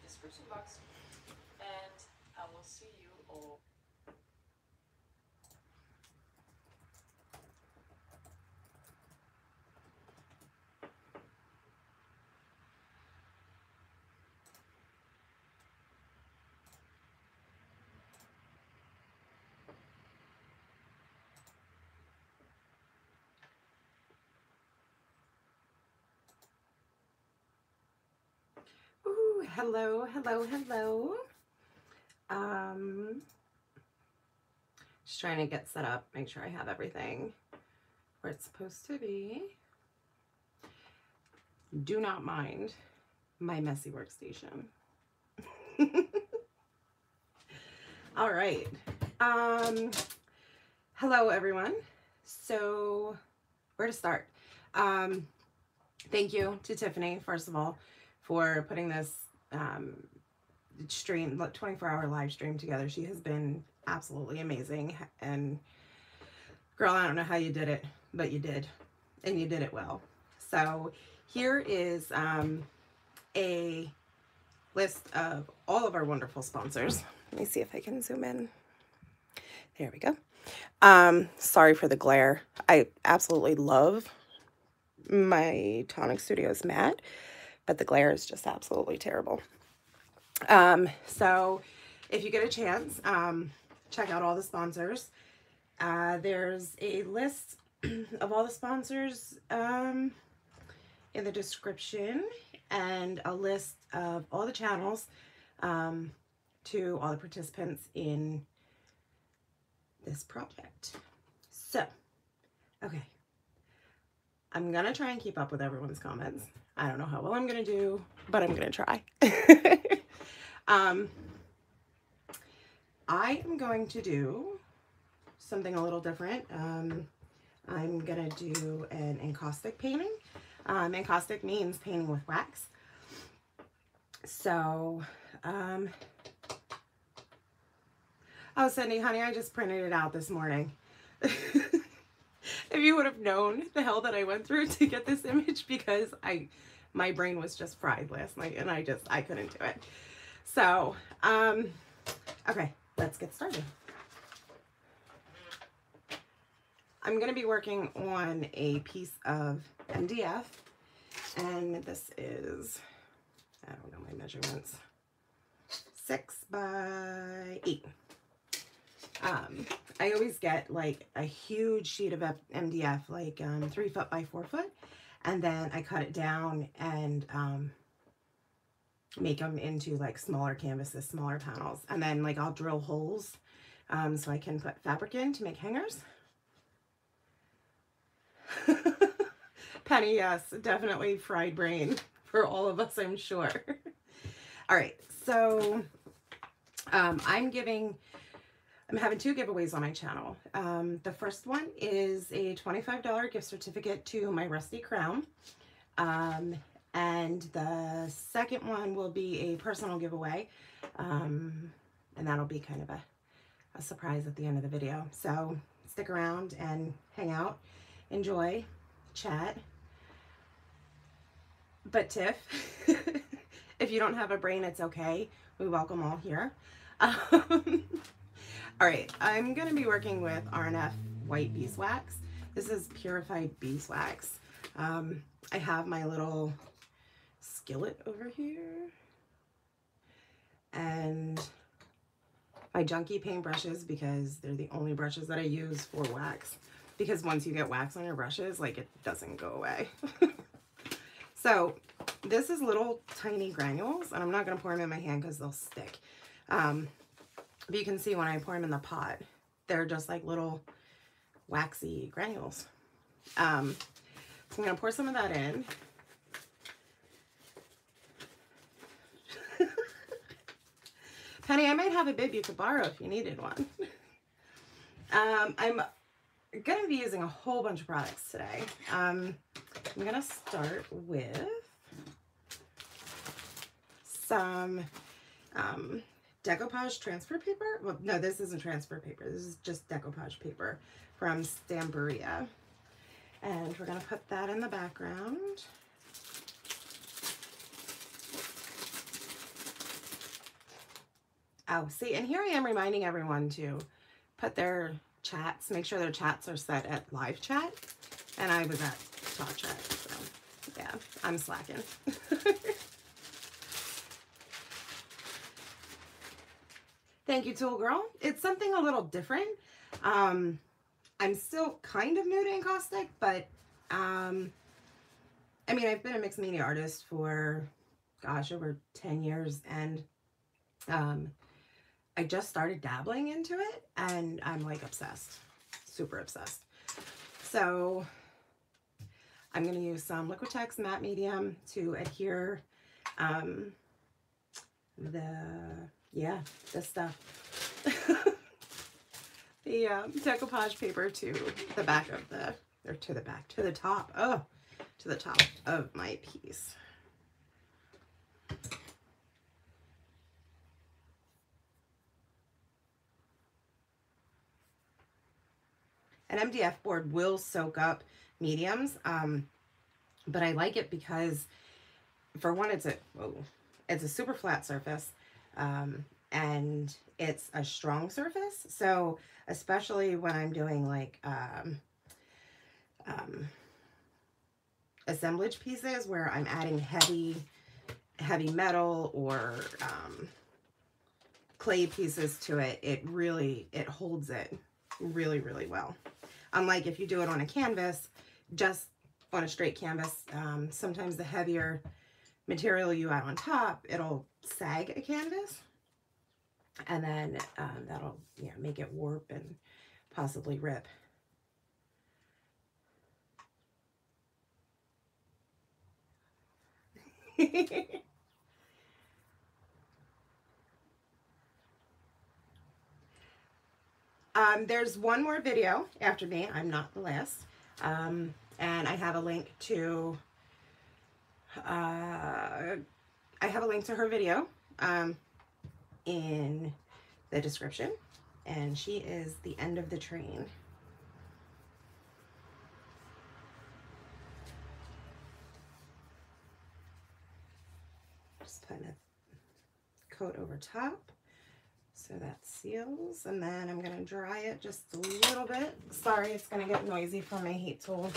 description box, and I will see you all. Ooh, hello, hello, hello. Just trying to get set up, make sure I have everything where it's supposed to be. Do not mind my messy workstation. All right. Hello, everyone. So where to start? Thank you to Tiffany, first of all, for putting this stream, 24-hour live stream together. She has been absolutely amazing. And girl, I don't know how you did it, but you did, and you did it well. So here is a list of all of our wonderful sponsors. Let me see if I can zoom in. There we go. Sorry for the glare. I absolutely love my Tonic Studios mat, but the glare is just absolutely terrible. So if you get a chance, check out all the sponsors. There's a list of all the sponsors in the description, and a list of all the channels to all the participants in this project. So, okay. I'm gonna try and keep up with everyone's comments. I don't know how well I'm gonna do, but I'm gonna try. I am going to do something a little different. I'm gonna do an encaustic painting. Encaustic means painting with wax. So, oh, Cindy, honey, I just printed it out this morning. If you would have known the hell that I went through to get this image, because my brain was just fried last night and I couldn't do it. So, okay, let's get started. I'm going to be working on a piece of MDF, and this is, I don't know my measurements, 6 by 8. I always get like a huge sheet of MDF, like 3 foot by 4 foot, and then I cut it down and make them into like smaller canvases, smaller panels, and then like I'll drill holes so I can put fabric in to make hangers. Penny, yes, definitely fried brain for all of us, I'm sure. All right, so I'm having 2 giveaways on my channel. The first one is a $25 gift certificate to my Rusty Crown. And the second one will be a personal giveaway. And that'll be kind of a surprise at the end of the video. So stick around and hang out, enjoy, chat. But Tiff, if you don't have a brain, it's okay. We welcome all here. All right, I'm going to be working with R&F white beeswax. This is purified beeswax. I have my little skillet over here and my junky paint brushes, because they're the only brushes that I use for wax, because once you get wax on your brushes, like, it doesn't go away. So this is little tiny granules, and I'm not going to pour them in my hand because they'll stick. But you can see when I pour them in the pot, they're just like little waxy granules. So I'm going to pour some of that in. Penny, I might have a bib you could borrow if you needed one. I'm going to be using a whole bunch of products today. I'm going to start with some decoupage transfer paper. Well, no, this isn't transfer paper. This is just decoupage paper from Stamburia. And we're going to put that in the background. Oh, see, and here I am reminding everyone to put their chats, make sure their chats are set at live chat. And I was at talk chat, so yeah, I'm slacking. Thank you, Tool Girl. It's something a little different. I'm still kind of new to encaustic, but I mean, I've been a mixed media artist for, gosh, over 10 years, and I just started dabbling into it, and I'm like obsessed, super obsessed. So I'm going to use some Liquitex matte medium to adhere this stuff. The decoupage paper to the back of the, or to the back, to the top, to the top of my piece. An MDF board will soak up mediums, but I like it because, for one, it's a super flat surface, and it's a strong surface. So especially when I'm doing like assemblage pieces where I'm adding heavy metal or clay pieces to it, it holds it really, really well. Unlike if you do it on a canvas, just on a straight canvas, sometimes the heavier material you add on top, it'll sag a canvas, and then that'll make it warp and possibly rip. There's one more video after me. I'm not the last. And I have a link to her video in the description, and she is the end of the train. Just putting a coat over top so that seals, and then I'm going to dry it just a little bit. Sorry, it's going to get noisy from my heat tool.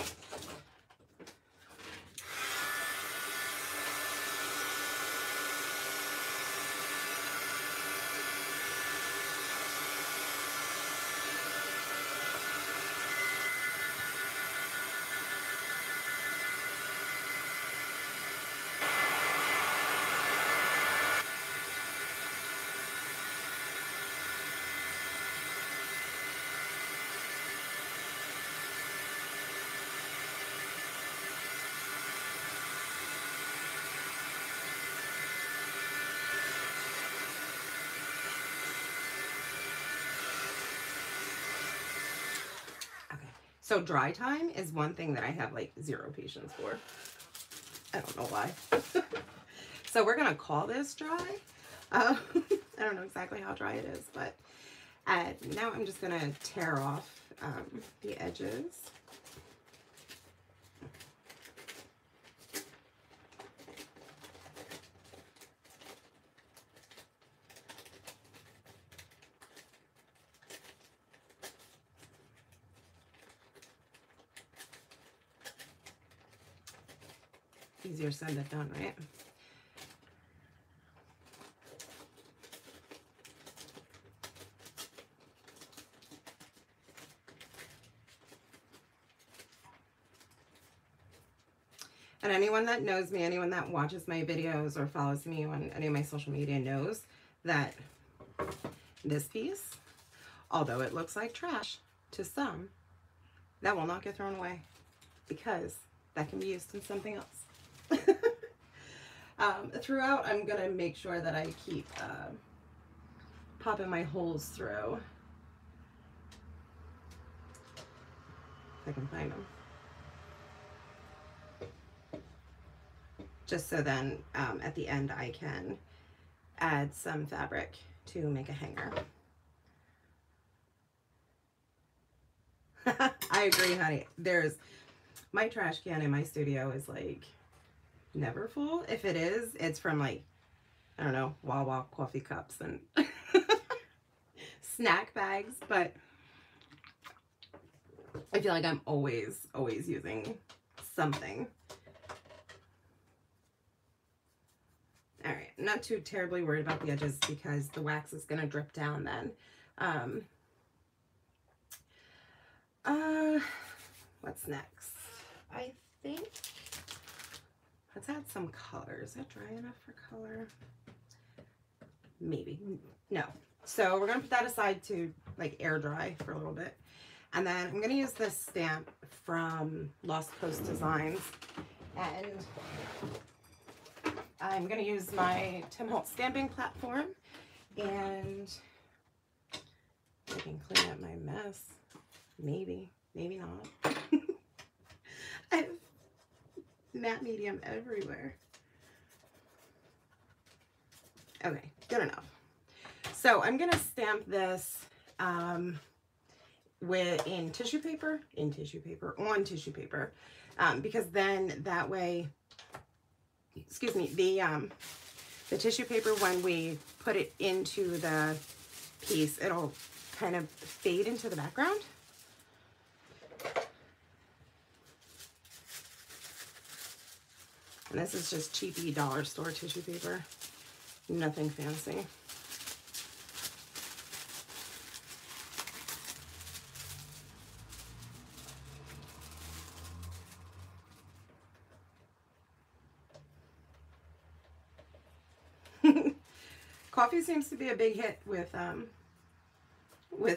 So dry time is one thing that I have like zero patience for. I don't know why. So we're gonna call this dry. I don't know exactly how dry it is, but now I'm just gonna tear off the edges. Easier said than done, right? And anyone that knows me, anyone that watches my videos or follows me on any of my social media knows that this piece, although it looks like trash to some, that will not get thrown away because that can be used in something else. Throughout, I'm going to make sure that I keep popping my holes through. If I can find them. Just so then at the end I can add some fabric to make a hanger. I agree, honey. My trash can in my studio is like never full. If it is, it's from like, I don't know, Wawa coffee cups and snack bags, but I feel like I'm always using something. All right, I'm not too terribly worried about the edges because the wax is going to drip down then. What's next? I think let's add some color. Is that dry enough for color? Maybe. No. So we're going to put that aside to like air dry for a little bit. And then I'm going to use this stamp from Lost Coast Designs. And I'm going to use my Tim Holtz stamping platform. And I can clean up my mess. Maybe. Maybe not. I have matte medium everywhere. Okay, good enough. So I'm gonna stamp this on tissue paper, because then that way, excuse me, the tissue paper, when we put it into the piece, it'll kind of fade into the background. And this is just cheapy dollar store tissue paper. Nothing fancy. Coffee seems to be a big hit with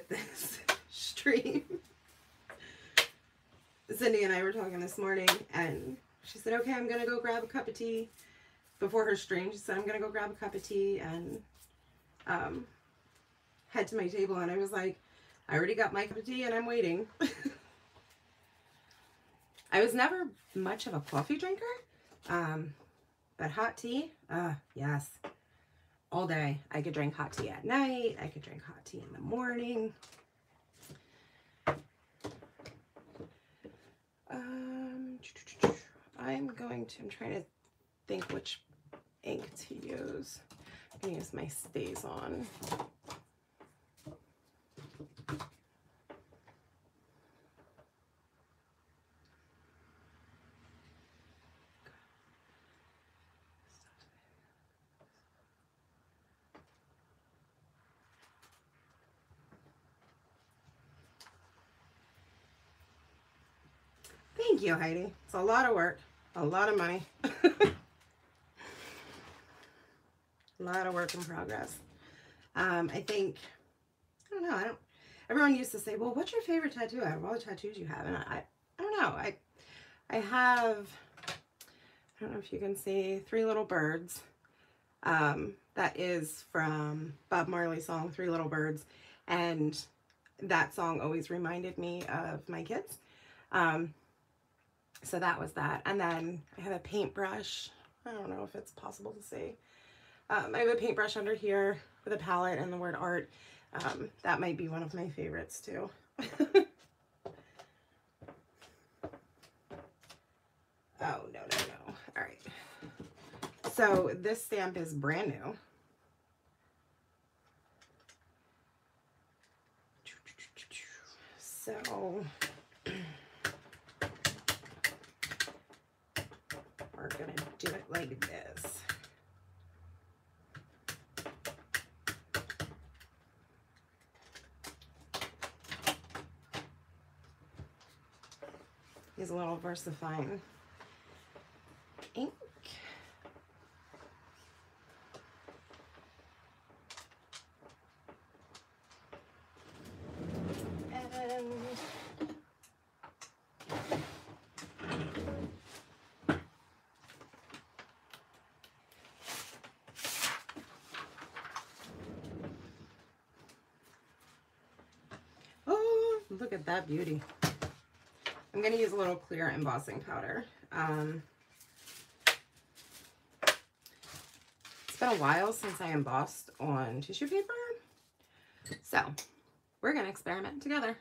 this stream. Cindy and I were talking this morning, and she said, okay, I'm going to go grab a cup of tea. Before her stream, she said, I'm going to go grab a cup of tea and head to my table. And I was like, I already got my cup of tea and I'm waiting. I was never much of a coffee drinker, but hot tea, yes, all day. I could drink hot tea at night. I could drink hot tea in the morning. I'm trying to think which ink to use. I'm going to use my StazOn. Thank you, Heidi. It's a lot of work, a lot of money. A lot of work in progress. I think, I don't know, everyone used to say, well, what's your favorite tattoo out of all the tattoos you have? And I don't know, I have, I don't know if you can see, 3 Little Birds. That is from Bob Marley's song, 3 Little Birds. And that song always reminded me of my kids. So that was that. And then I have a paintbrush. I don't know if it's possible to see. I have a paintbrush under here with a palette and the word art. That might be one of my favorites too. Oh, no. All right. So this stamp is brand new. So we're gonna do it like this. Use a little VersaFine ink. Oh, look at that beauty. I'm going to use a little clear embossing powder. It's been a while since I embossed on tissue paper, so we're going to experiment together.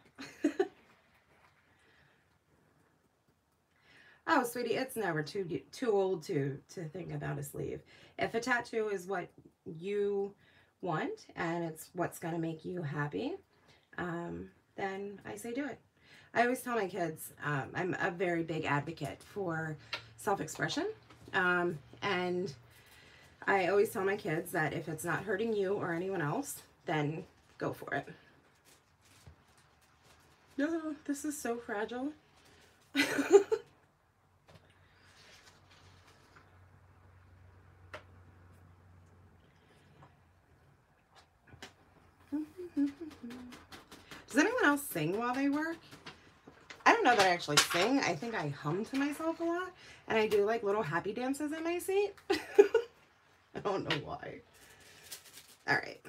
Oh, sweetie, it's never too old to think about a sleeve. If a tattoo is what you want and it's what's going to make you happy, then I say do it. I always tell my kids, I'm a very big advocate for self-expression, and I always tell my kids that if it's not hurting you or anyone else, then go for it. No, this is so fragile. Does anyone else sing while they work? I don't know that I actually sing. I think I hum to myself a lot. And I do like little happy dances in my seat. I don't know why. All right.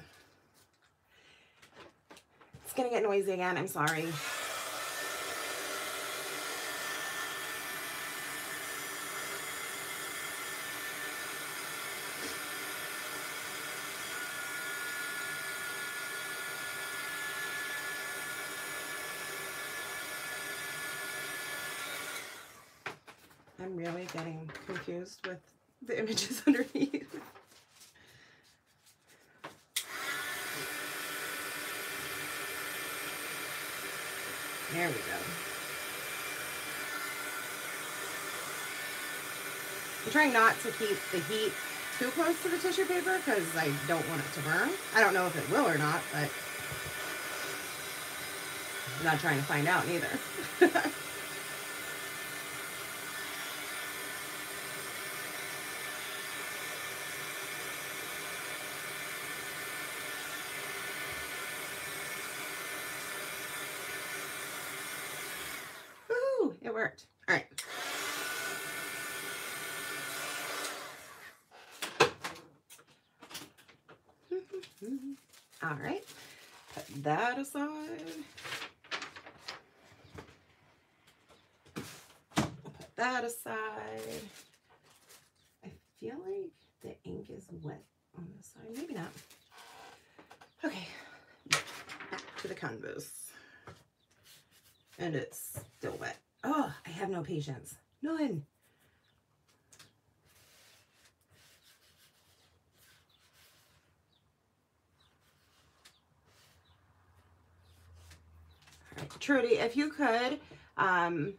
It's going to get noisy again. I'm sorry. I'm really getting confused with the images underneath. There we go. I'm trying not to keep the heat too close to the tissue paper because I don't want it to burn. I don't know if it will or not, but I'm not trying to find out either. It worked. All right. All right. Put that aside. Put that aside. I feel like the ink is wet on this side. Maybe not. Okay. Back to the canvas. And it's still wet. Oh, I have no patience. None. All right, Trudy, if you could, I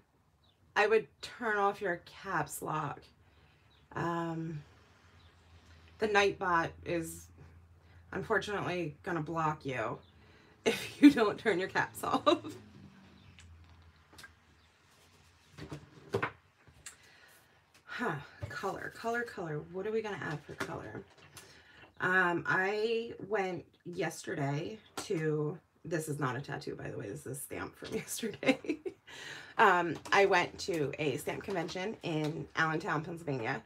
would turn off your caps lock. The Nightbot is unfortunately gonna block you if you don't turn your caps off. Huh, color. What are we gonna add for color? I went yesterday to, this is not a tattoo, by the way, this is a stamp from yesterday. I went to a stamp convention in Allentown, Pennsylvania.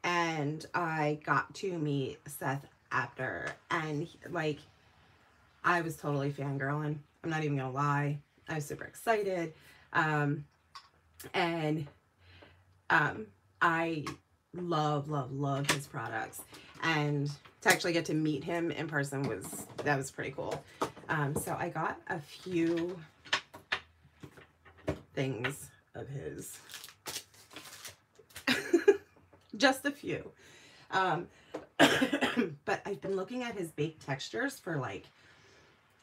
And I got to meet Seth after, and like, I was totally fangirling. I'm not even gonna lie. I was super excited. I love his products. And to actually get to meet him in person was pretty cool. So I got a few things of his. Just a few. But I've been looking at his baked textures for like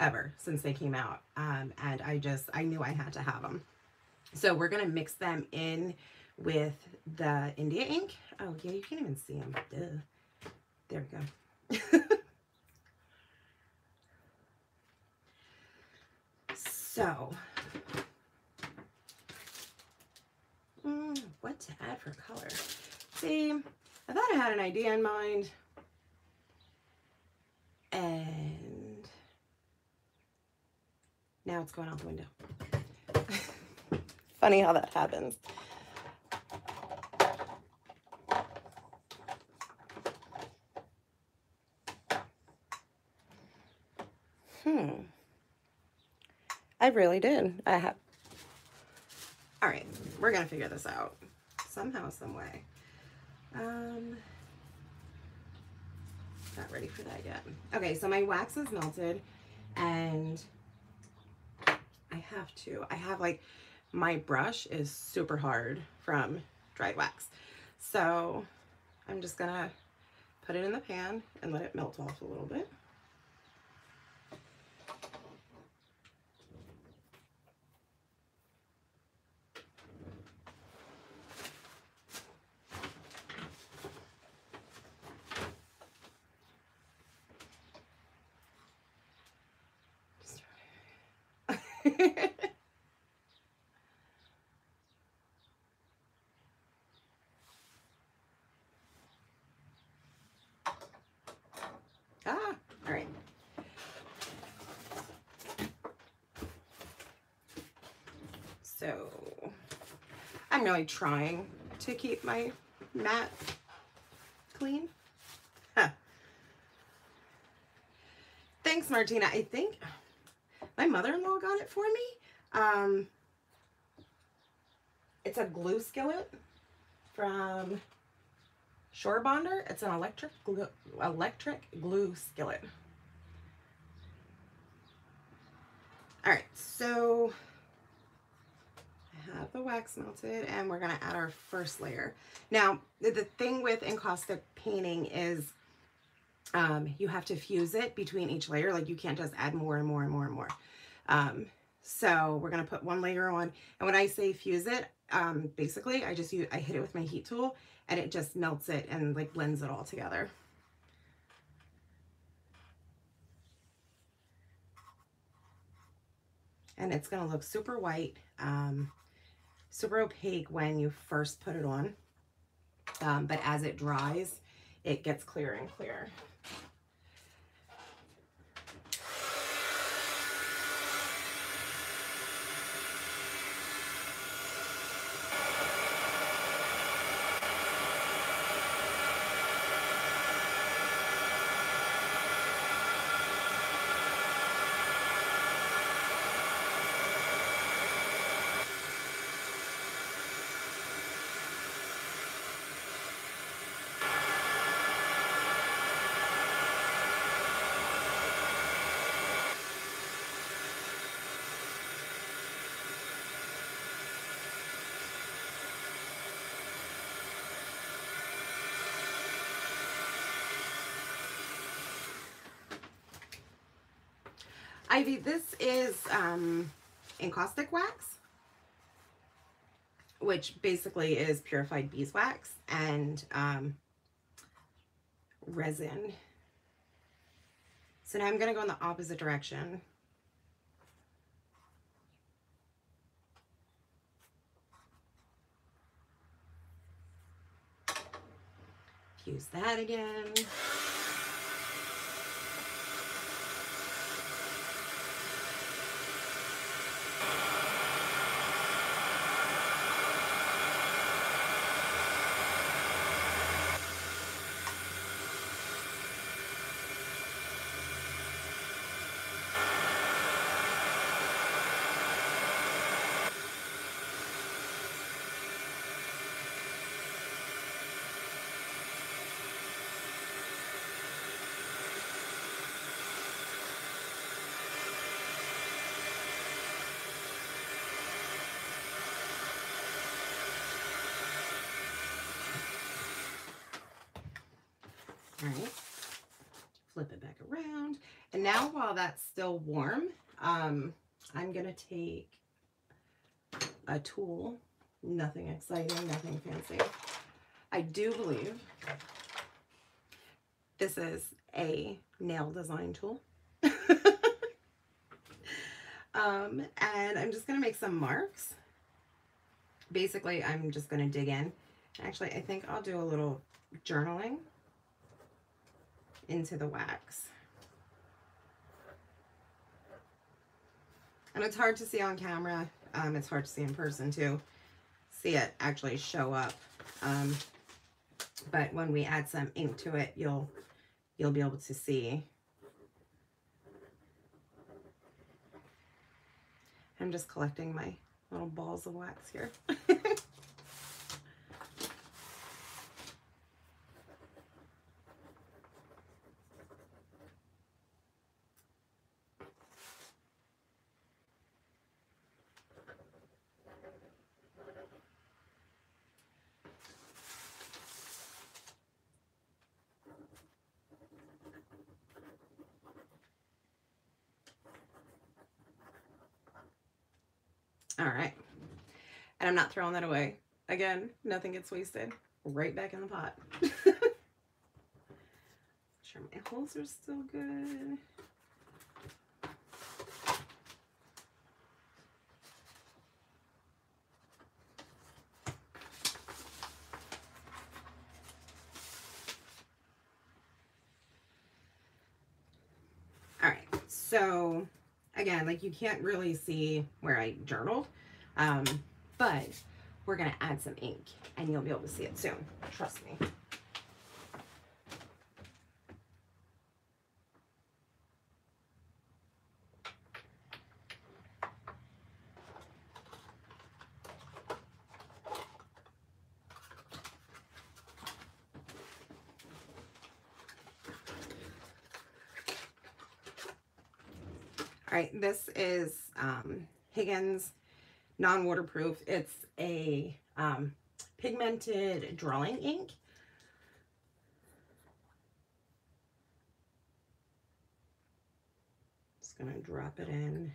ever since they came out, and I knew I had to have them. So we're gonna mix them in with the India ink. Oh yeah, you can't even see them. Duh. There we go. So what to add for color? See, I thought I had an idea in mind, and now it's going out the window. Funny how that happens. I really did. I have. All right, we're gonna figure this out somehow, some way. Not ready for that yet. Okay, so my wax is melted, and I have like, my brush is super hard from dried wax. So I'm just gonna put it in the pan and let it melt off a little bit. All right. So I'm really trying to keep my mat clean. Huh. Thanks, Martina. I think my mother-in-law got it for me. It's a glue skillet from Shore Bonder. It's an electric glue skillet. All right, so I have the wax melted and we're gonna add our first layer. Now, the thing with encaustic painting is you have to fuse it between each layer. Like you can't just add more and more and more and more. So we're gonna put one layer on, and when I say fuse it, basically I hit it with my heat tool and it just melts it and like blends it all together. And it's gonna look super white, super opaque when you first put it on, but as it dries, it gets clearer and clearer. Ivy, this is encaustic wax, which basically is purified beeswax and resin. So now I'm going to go in the opposite direction. Fuse that again. All right, flip it back around. And now while that's still warm, I'm gonna take a tool, nothing exciting, nothing fancy. I do believe this is a nail design tool. And I'm just gonna make some marks. Basically, I'm just gonna dig in. Actually, I think I'll do a little journaling into the wax. And it's hard to see on camera. It's hard to see in person too. See it actually show up. But when we add some ink to it, you'll be able to see. I'm just collecting my little balls of wax here. All right. And I'm not throwing that away. Again, nothing gets wasted. Right back in the pot. Sure my holes are still good. All right, so again, like you can't really see where I journaled, but we're gonna add some ink and you'll be able to see it soon, trust me. All right, this is Higgins non-waterproof. It's a pigmented drawing ink. Just gonna drop it in.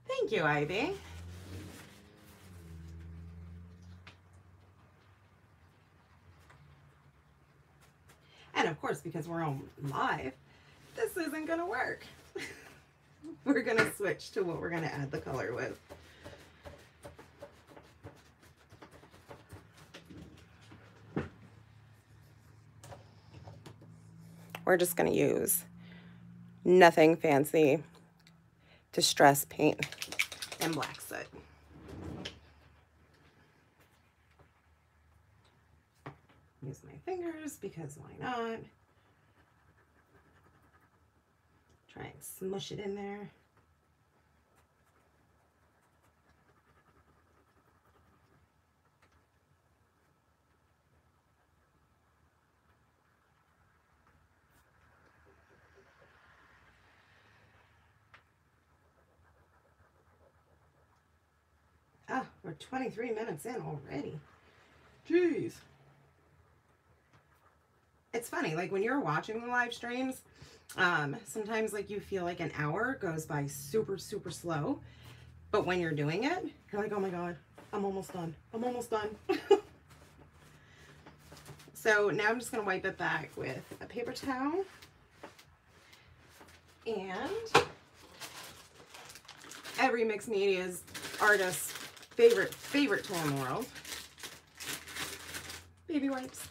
Thank you, Ivy. And of course, because we're on live, this isn't gonna work. We're gonna switch to what we're gonna add the color with. We're just gonna use nothing fancy distress paint and black soot. Use my fingers because why not? Try and smush it in there. Ah, we're 23 minutes in already. Jeez. It's funny, like when you're watching the live streams, sometimes like you feel like an hour goes by super, super slow. But when you're doing it, you're like, oh my God, I'm almost done. I'm almost done. So now I'm just gonna wipe it back with a paper towel. And every mixed media's artist's favorite tool in the world. Baby wipes.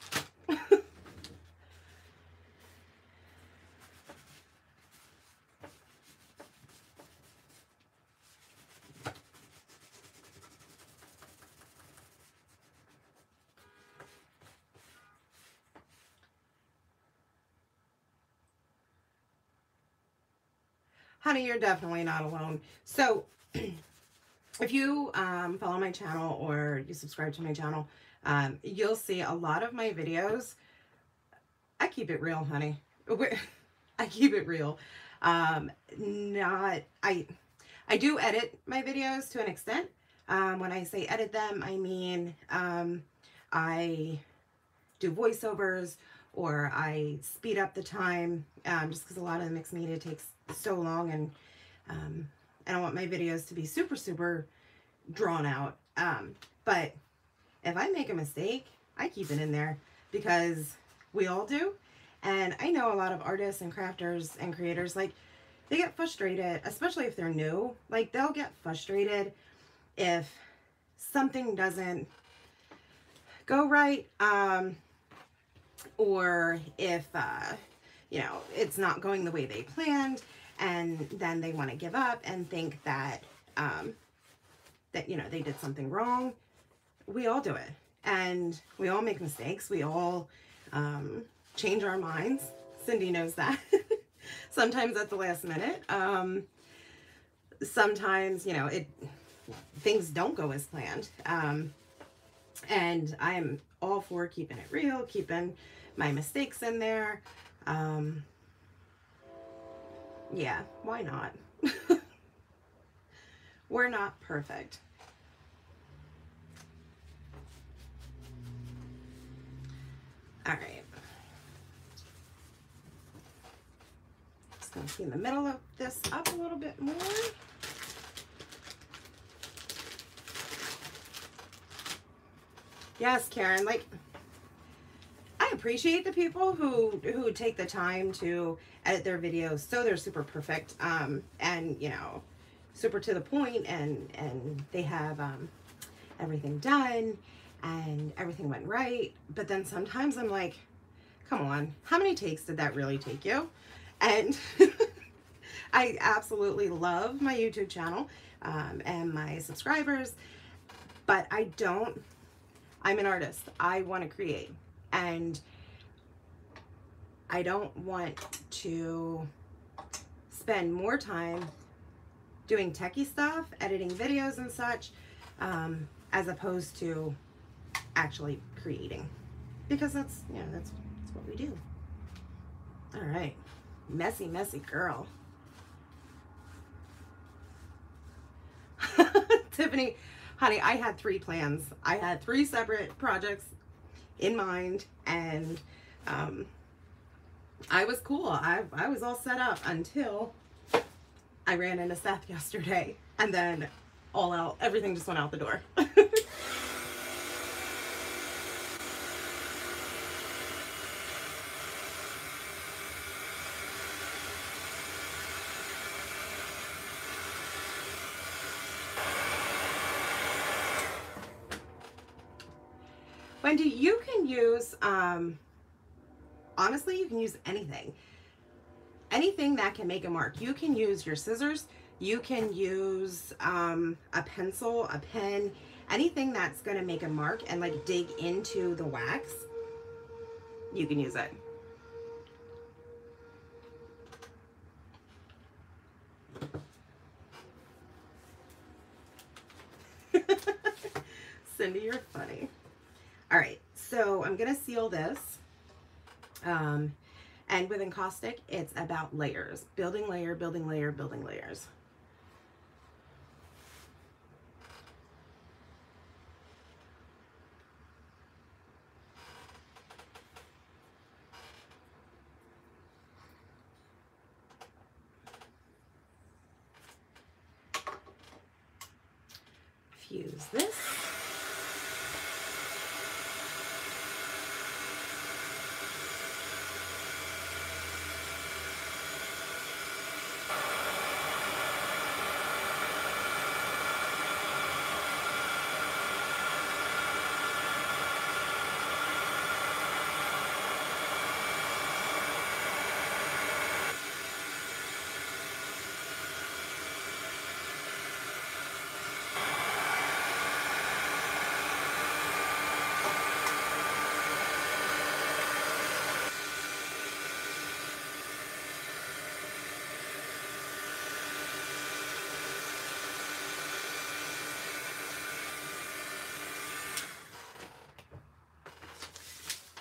Honey, you're definitely not alone. So if you follow my channel or you subscribe to my channel, you'll see a lot of my videos. I keep it real, honey. I keep it real. I do edit my videos to an extent. When I say edit them, I mean I do voiceovers or I speed up the time just because a lot of the mixed media takes so long, and I don't want my videos to be super, super drawn out. But if I make a mistake, I keep it in there because we all do. And I know a lot of artists and crafters and creators, like, they get frustrated, especially if they're new. Like, they'll get frustrated if something doesn't go right, or if, you know, it's not going the way they planned, and then they want to give up and think that, you know, they did something wrong. We all do it, and we all make mistakes. We all change our minds. Cindy knows that. Sometimes at the last minute. Sometimes, you know, things don't go as planned. And I'm all for keeping it real, keeping my mistakes in there. Yeah, why not? We're not perfect. All right. Just going to clean the middle of this up a little bit more. Yes, Karen, like, I appreciate the people who take the time to edit their videos so they're super perfect, and, you know, super to the point, and they have everything done and everything went right. But then sometimes I'm like, come on, how many takes did that really take you? And I absolutely love my YouTube channel and my subscribers, but I'm an artist. I want to create, and I don't want to spend more time doing techie stuff, editing videos and such, as opposed to actually creating, because that's, you know, that's what we do. All right, messy girl. Tiffany, honey, I had 3 plans. I had 3 separate projects in mind, and I was cool. I was all set up until I ran into Seth yesterday, and then everything just went out the door. Wendy, you can use, honestly, you can use anything. Anything that can make a mark. You can use your scissors. You can use a pencil, a pen, anything that's going to make a mark and like dig into the wax. You can use it. Cindy, you're funny. All right, so I'm going to seal this. And with encaustic, it's about layers. Building layer, building layer, building layers. Fuse this.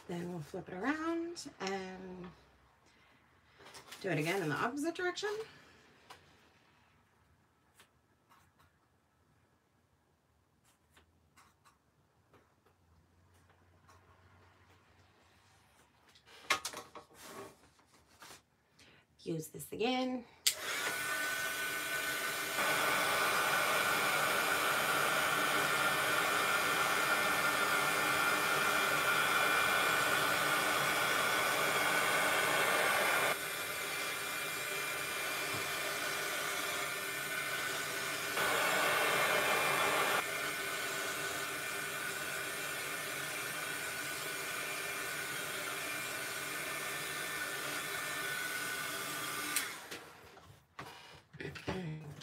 Then we'll flip it around and do it again in the opposite direction. Use this again.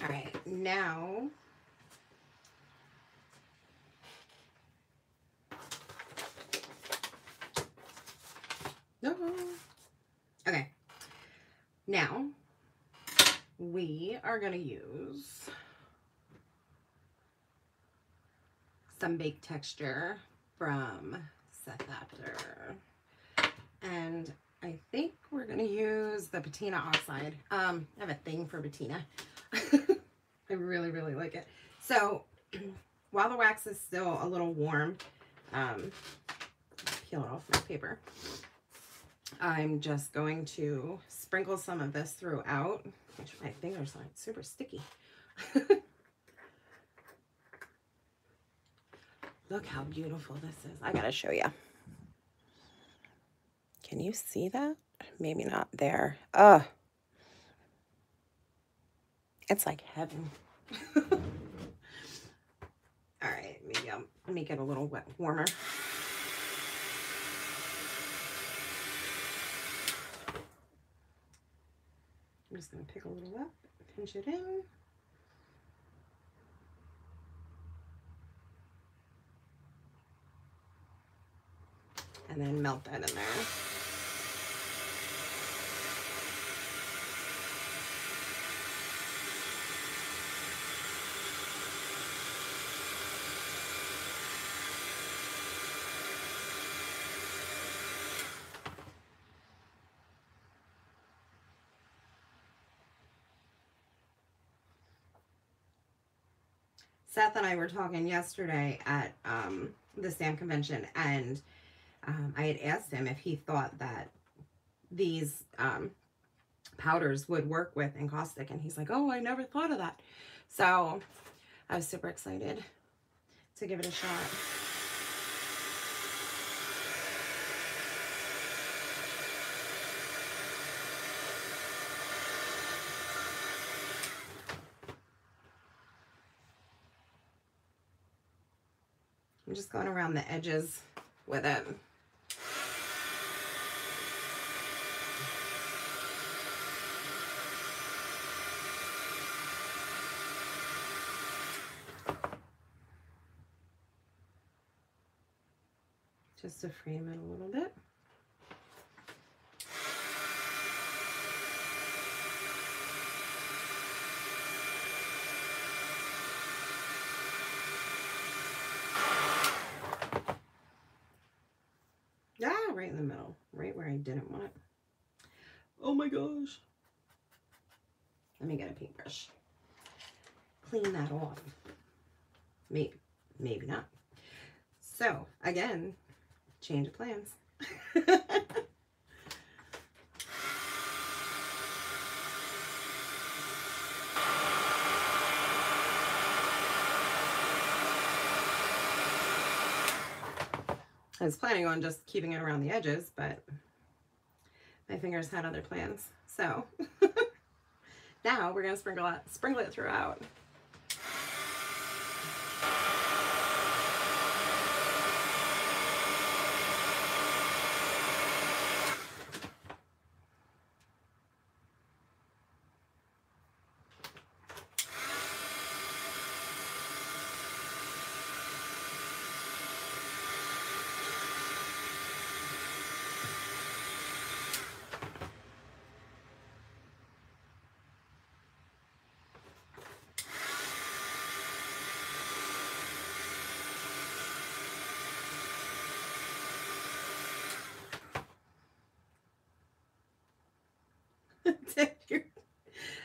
All right, now okay, now we are going to use some baked texture from Seth After, and I think we're going to use the patina oxide. I have a thing for patina. I really, really like it. So while the wax is still a little warm, peel it off my paper, I'm just going to sprinkle some of this throughout. Make sure my fingers aren't super sticky. Look how beautiful this is. I gotta show you. Can you see that? Maybe not there. Ugh. It's like heaven. All right, maybe I'll make it a little warmer. I'm just going to pick a little up, pinch it in. And then melt that in there. Seth and I were talking yesterday at the stamp convention, and I had asked him if he thought that these powders would work with encaustic, and he's like, oh, I never thought of that. So I was super excited to give it a shot. I'm just going around the edges with it. Just to frame it a little bit. Yeah, right in the middle, right where I didn't want it. Oh my gosh. Let me get a paintbrush. Clean that off. Maybe not. So, again, change of plans. I was planning on just keeping it around the edges, but my fingers had other plans. So now we're gonna sprinkle it throughout.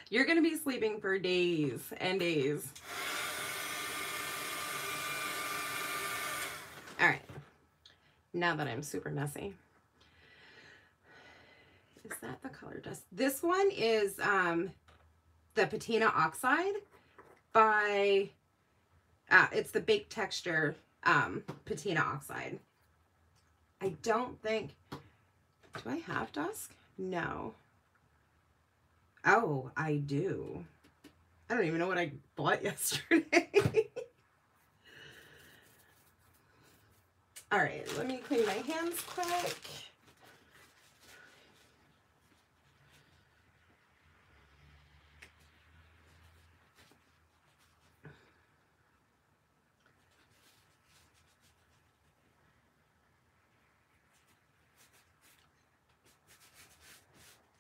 You're gonna be sleeping for days and days. All right, now that I'm super messy, is that the color dust? This one is the Patina Oxide by it's the Baked Texture Patina Oxide. I don't think, do I have dusk? No. Oh, I do. I don't even know what I bought yesterday. All right, let me clean my hands quick.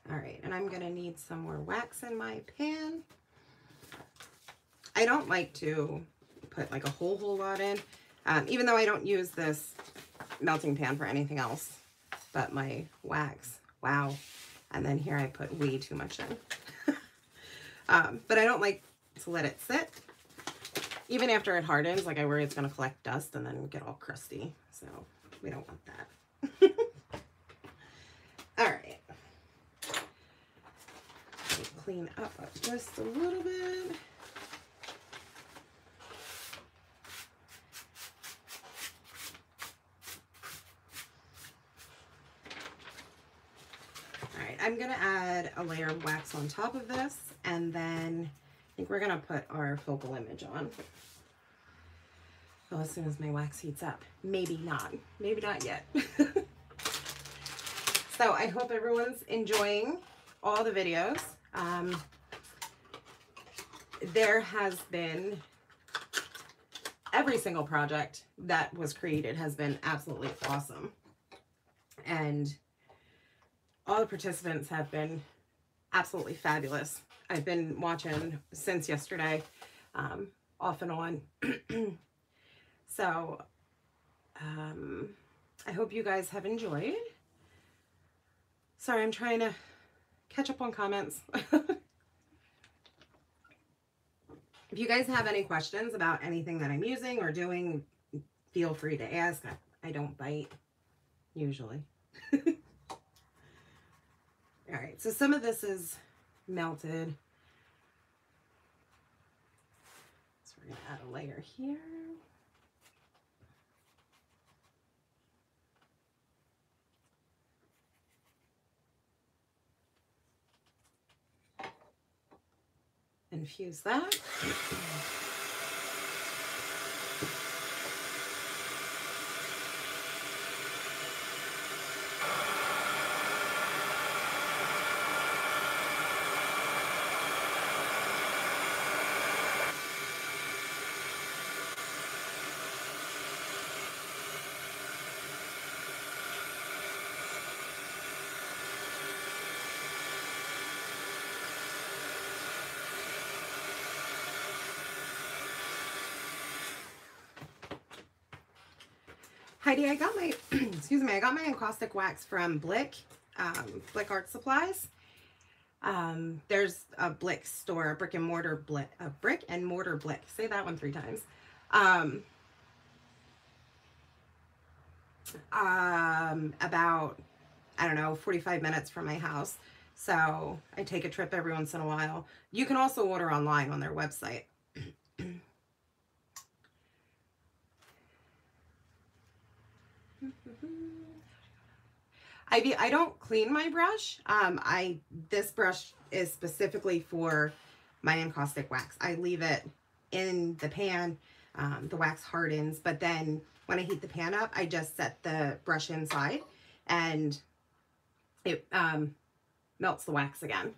All right, and I'm gonna need some more wax in my pan. I don't like to put like a whole lot in, even though I don't use this melting pan for anything else but my wax. Wow. And then here I put way too much in. But I don't like to let it sit. Even after it hardens, like I worry it's going to collect dust and then get all crusty. So we don't want that. All right. Clean up just a little bit. All right, I'm going to add a layer of wax on top of this, and then I think we're going to put our focal image on. Well, as soon as my wax heats up. Maybe not. Maybe not yet. So I hope everyone's enjoying all the videos. There has been, every single project that was created has been absolutely awesome. And all the participants have been absolutely fabulous. I've been watching since yesterday, off and on. So, I hope you guys have enjoyed. Sorry, I'm trying to catch up on comments. If you guys have any questions about anything that I'm using or doing, feel free to ask. I don't bite, usually. All right, so some of this is melted. So we're gonna add a layer here. Infuse that. Heidi, I got my, excuse me, I got my encaustic wax from Blick, Blick Art Supplies. There's a Blick store, a brick and mortar Blick, say that one 3 times. About, I don't know, 45 minutes from my house. So I take a trip every once in a while. You can also order online on their website. I don't clean my brush. This brush is specifically for my encaustic wax. I leave it in the pan. The wax hardens, but then when I heat the pan up, I just set the brush inside and it melts the wax again.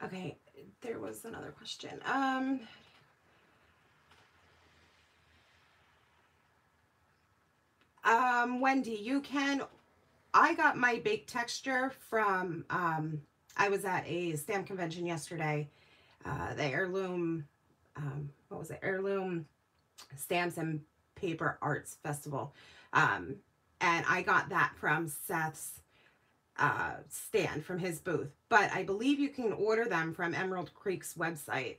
Okay, there was another question. Wendy, I got my baked texture from, I was at a stamp convention yesterday, the heirloom, what was it? Heirloom Stamps and Paper Arts Festival. And I got that from Seth's stand, from his booth, but I believe you can order them from Emerald Creek's website.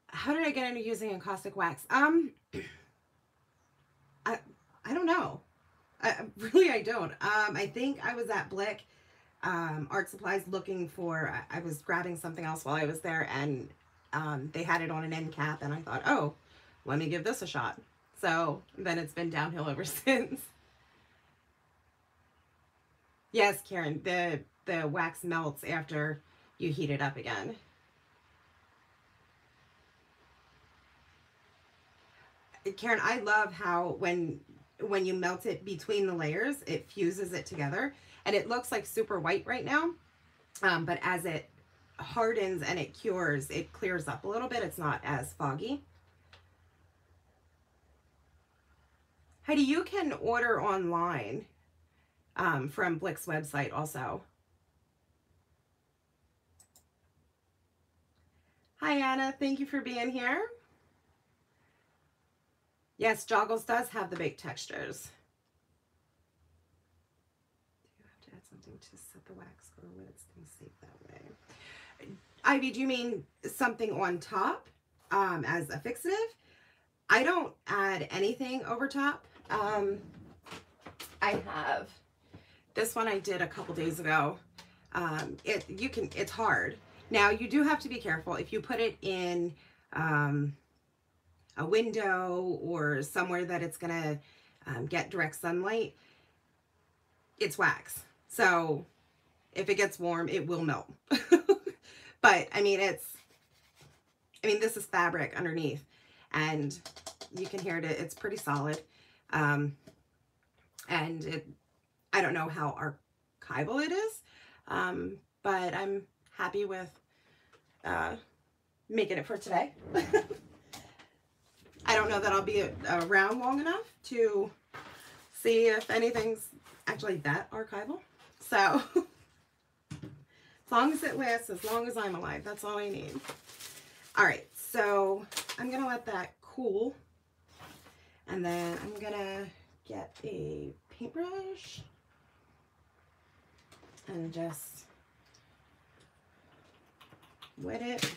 How did I get into using encaustic wax? I don't know. Really, I don't. I think I was at Blick Art Supplies looking for, I was grabbing something else while I was there, and they had it on an end cap, and I thought, oh, let me give this a shot. So then it's been downhill ever since. Yes, Karen, the wax melts after you heat it up again. Karen, I love how when when you melt it between the layers, it fuses it together. And it looks like super white right now. But as it hardens and it cures, it clears up a little bit. It's not as foggy. Heidi, you can order online from Blick's website also. Hi, Anna. Thank you for being here. Yes, Joggles does have the baked textures. Do you have to add something to set the wax, or would it stay safe that way? Ivy, do you mean something on top as a fixative? I don't add anything over top. I have this one I did a couple days ago. It's hard. Now you do have to be careful if you put it in a window or somewhere that it's gonna get direct sunlight. It's wax, so if it gets warm, it will melt. But I mean, this is fabric underneath, and you can hear it. It's pretty solid, and I don't know how archival it is, but I'm happy with making it for today. I don't know that I'll be around long enough to see if anything's actually that archival. So as long as it lasts, as long as I'm alive, that's all I need. All right, so I'm gonna let that cool, and then I'm gonna get a paintbrush and just wet it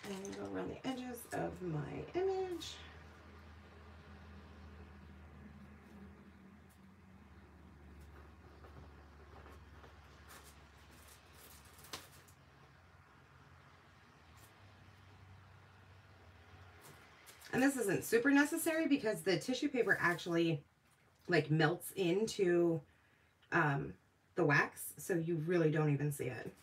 and go around the edges of my image. And this isn't super necessary because the tissue paper actually like melts into the wax, so you really don't even see it.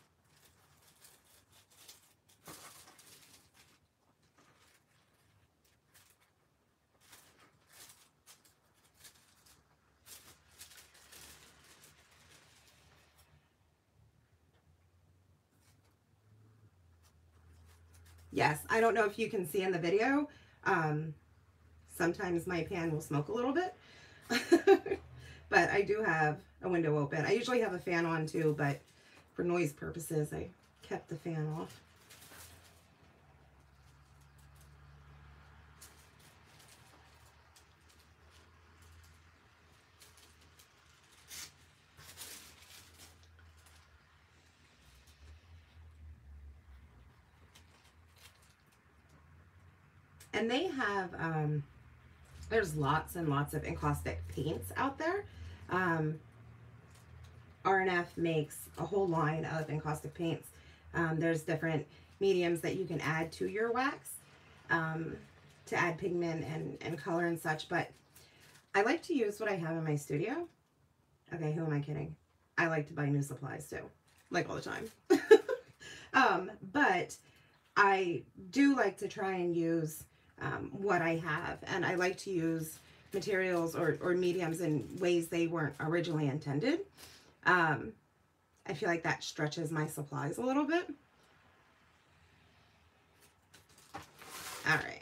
Yes, I don't know if you can see in the video, sometimes my pan will smoke a little bit, but I do have a window open. I usually have a fan on too, but for noise purposes, I kept the fan off. And they have, there's lots and lots of encaustic paints out there. R&F makes a whole line of encaustic paints. There's different mediums that you can add to your wax to add pigment and color and such, but I like to use what I have in my studio. Okay, who am I kidding? I like to buy new supplies too, like all the time. But I do like to try and use what I have, and I like to use materials or mediums in ways they weren't originally intended. I feel like that stretches my supplies a little bit. All right.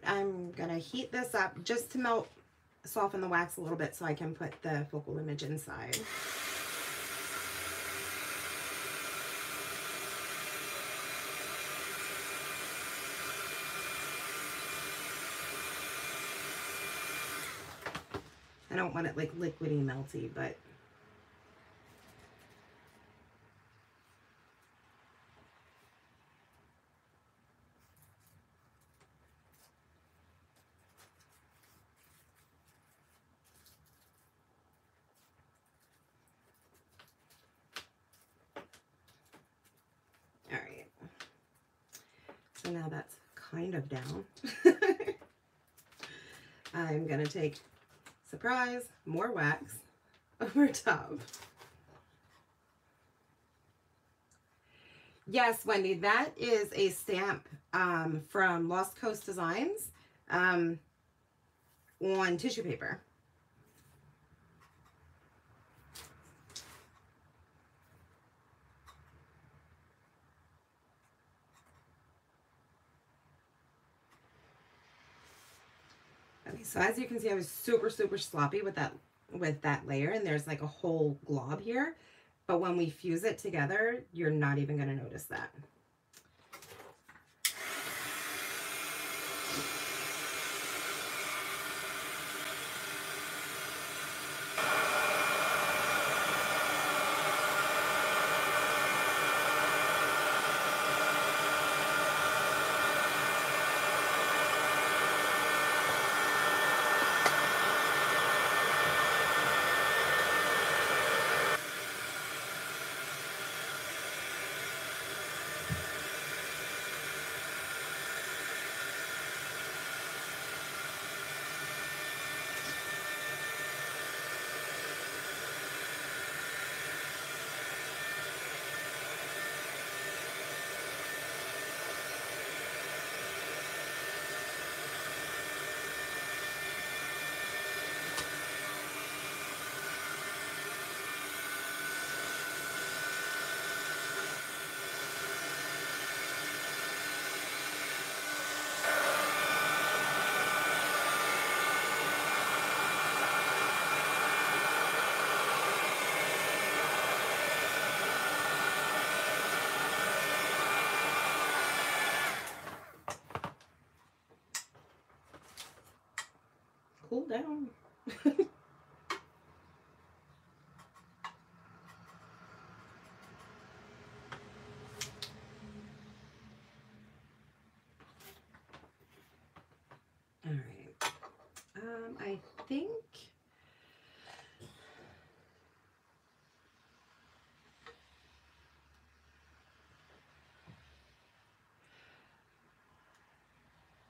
I'm gonna heat this up just to soften the wax a little bit so I can put the focal image inside. I don't want it like liquidy melty, but so now that's kind of down. I'm going to take, surprise, more wax over top. Yes, Wendy, that is a stamp from Lost Coast Designs on tissue paper. Okay, so as you can see, I was super sloppy with that layer, and there's like a whole glob here. But when we fuse it together, you're not even going to notice that. Cool down. All right. I think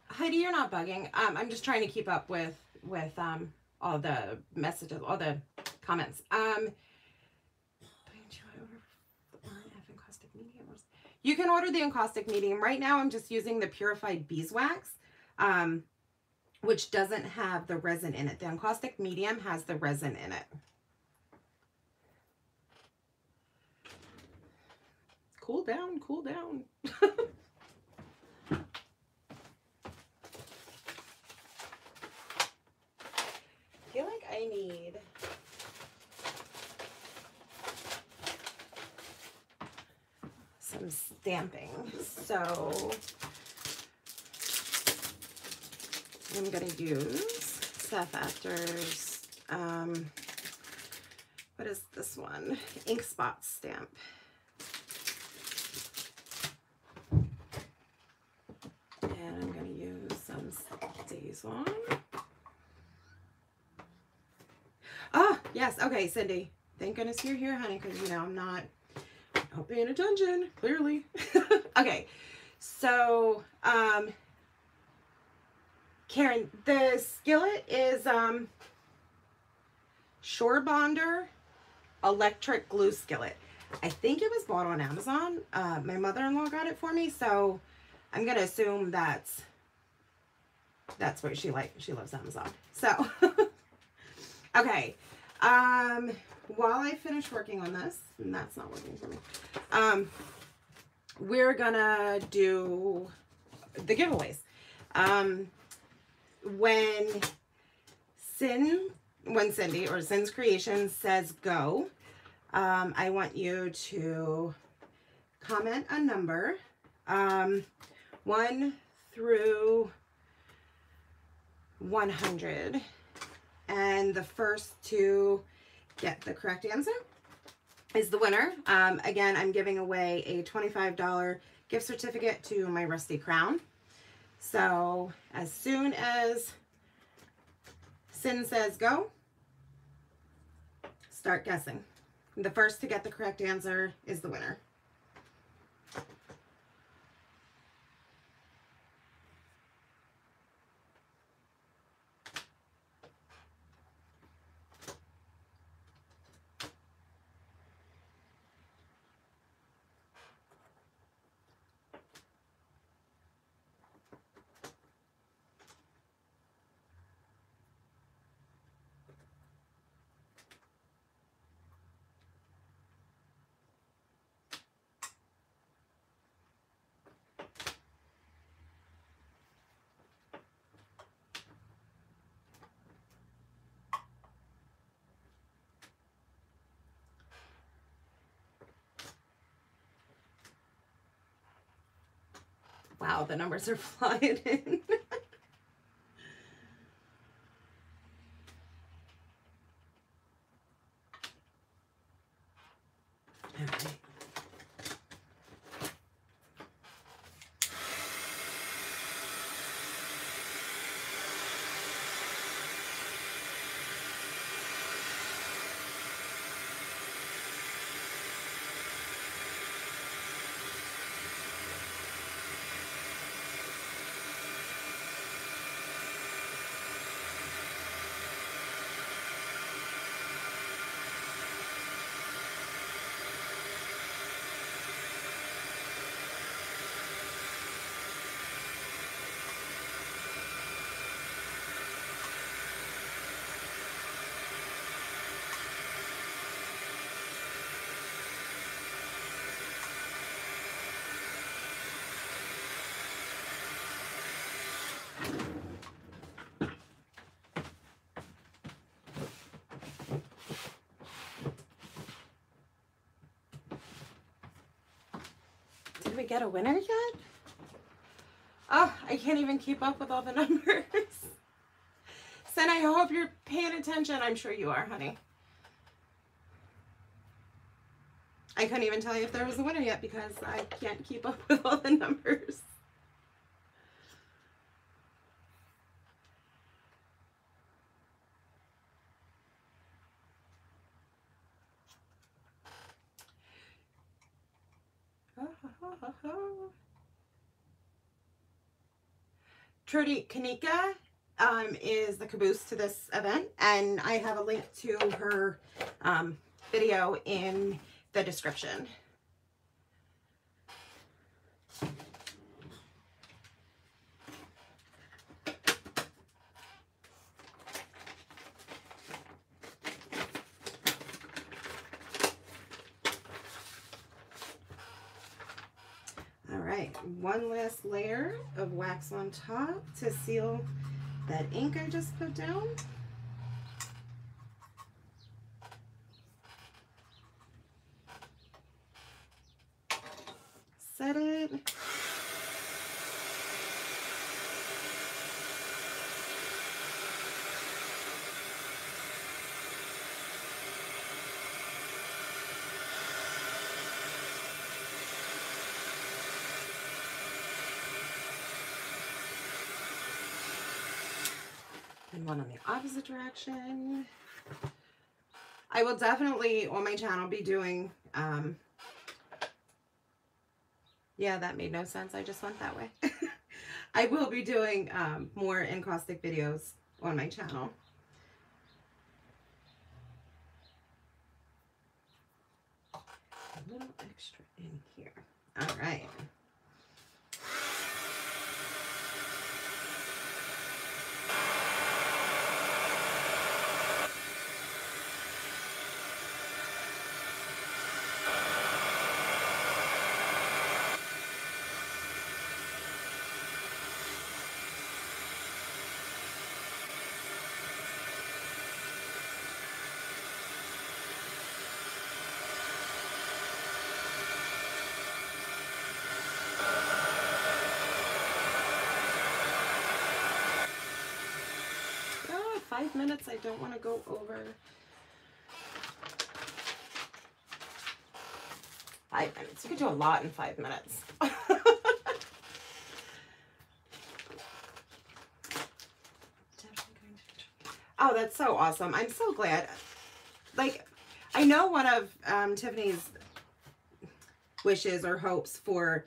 Heidi, you're not bugging. I'm just trying to keep up with all the messages, all the comments. You can order the encaustic medium. Right now, I'm just using the purified beeswax, which doesn't have the resin in it. The encaustic medium has the resin in it. Cool down, cool down. I feel like I need some stamping, so I'm going to use Seth After's, what is this one? Ink Spot stamp. And I'm going to use some Days-On. Ah, yes. Okay, Cindy. Thank goodness you're here, honey, because, you know, I'm not paying attention, clearly. Okay, so, Karen, the skillet is Shore Bonder electric glue skillet. I think it was bought on Amazon. My mother-in-law got it for me, so I'm gonna assume that's what she loves Amazon. So okay, while I finish working on this, and that's not working for me, we're gonna do the giveaways. When Cindy or Cin's Creations says go, I want you to comment a number, 1 through 100, and the first to get the correct answer is the winner. Again, I'm giving away a $25 gift certificate to my Rusty Crown. So as soon as Cin says go, start guessing. The first to get the correct answer is the winner. Wow, the numbers are flying in. All right. Did we get a winner yet? Oh, I can't even keep up with all the numbers. Sen, I hope you're paying attention. I'm sure you are, honey. I couldn't even tell you if there was a winner yet because I can't keep up with all the numbers. Trudy Kanika is the caboose to this event, and I have a link to her video in the description. One last layer of wax on top to seal that ink I just put down. Set it. And one on the opposite direction. I will definitely on my channel be doing yeah, that made no sense. I just went that way. I will be doing more encaustic videos on my channel. A little extra in here. All right. Oh, 5 minutes. I don't want to go over. 5 minutes. You could do a lot in 5 minutes. Oh, that's so awesome. I'm so glad. Like, I know one of Tiffany's wishes or hopes for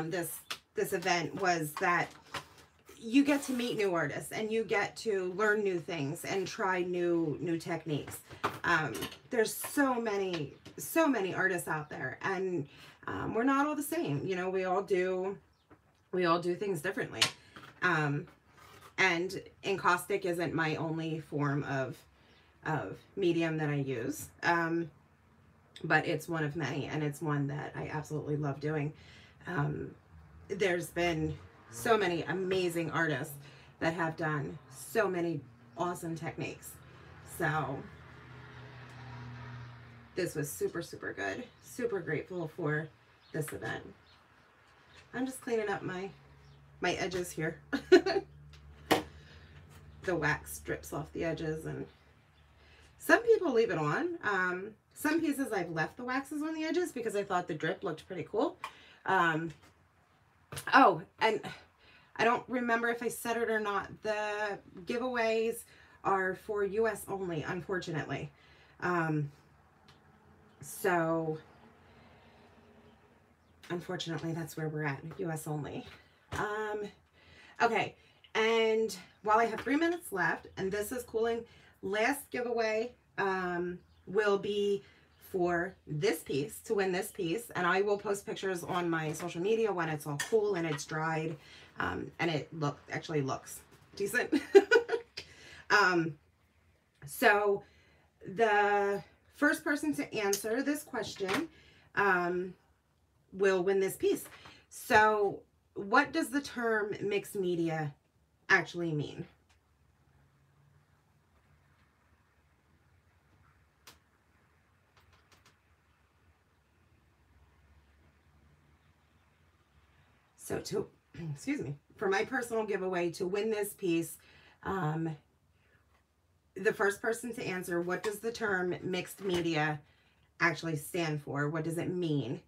this event was that you get to meet new artists and you get to learn new things and try new techniques. There's so many artists out there, and we're not all the same. You know, we all do things differently. And encaustic isn't my only form of medium that I use, but it's one of many, and it's one that I absolutely love doing. There's been so many amazing artists that have done so many awesome techniques. So this was super, super good. Super grateful for this event. I'm just cleaning up my my edges here. The wax drips off the edges, and some people leave it on. Some pieces I've left the waxes on the edges because I thought the drip looked pretty cool. Oh, and I don't remember if I said it or not. The giveaways are for US only, unfortunately. So unfortunately, that's where we're at, US only. Okay, and while I have 3 minutes left, and this is cooling, last giveaway will be for this piece, to win this piece, and I will post pictures on my social media when it's all cool and it's dried, and it actually looks decent. So the first person to answer this question will win this piece. So what does the term mixed media actually mean? So excuse me, for my personal giveaway to win this piece, the first person to answer, what does the term mixed media actually stand for? What does it mean?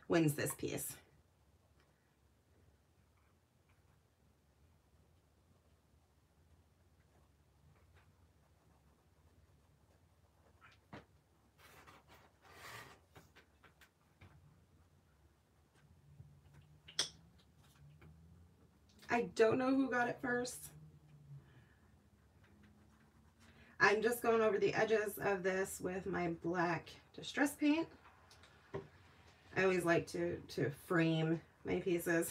Wins this piece. I don't know who got it first. I'm just going over the edges of this with my black distress paint. I always like to frame my pieces.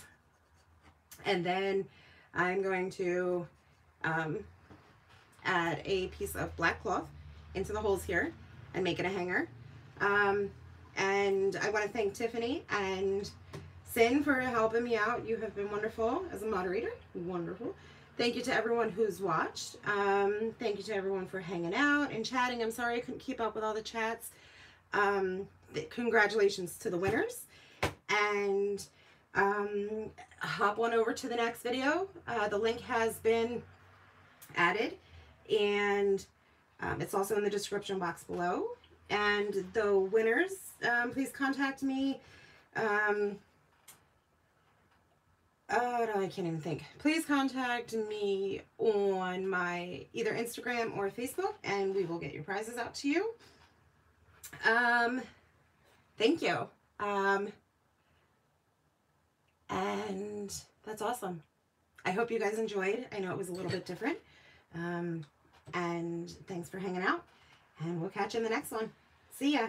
And then I'm going to add a piece of black cloth into the holes here and make it a hanger. And I want to thank Tiffany and Sin for helping me out. You have been wonderful as a moderator. Wonderful. Thank you to everyone who's watched. Thank you to everyone for hanging out and chatting. I'm sorry I couldn't keep up with all the chats. Congratulations to the winners. And hop on over to the next video. The link has been added, and it's also in the description box below. And the winners, please contact me. No, I can't even think. Please contact me on my either Instagram or Facebook, and we will get your prizes out to you. Thank you. And that's awesome. I hope you guys enjoyed. I know it was a little bit different. And thanks for hanging out, and we'll catch you in the next one. See ya.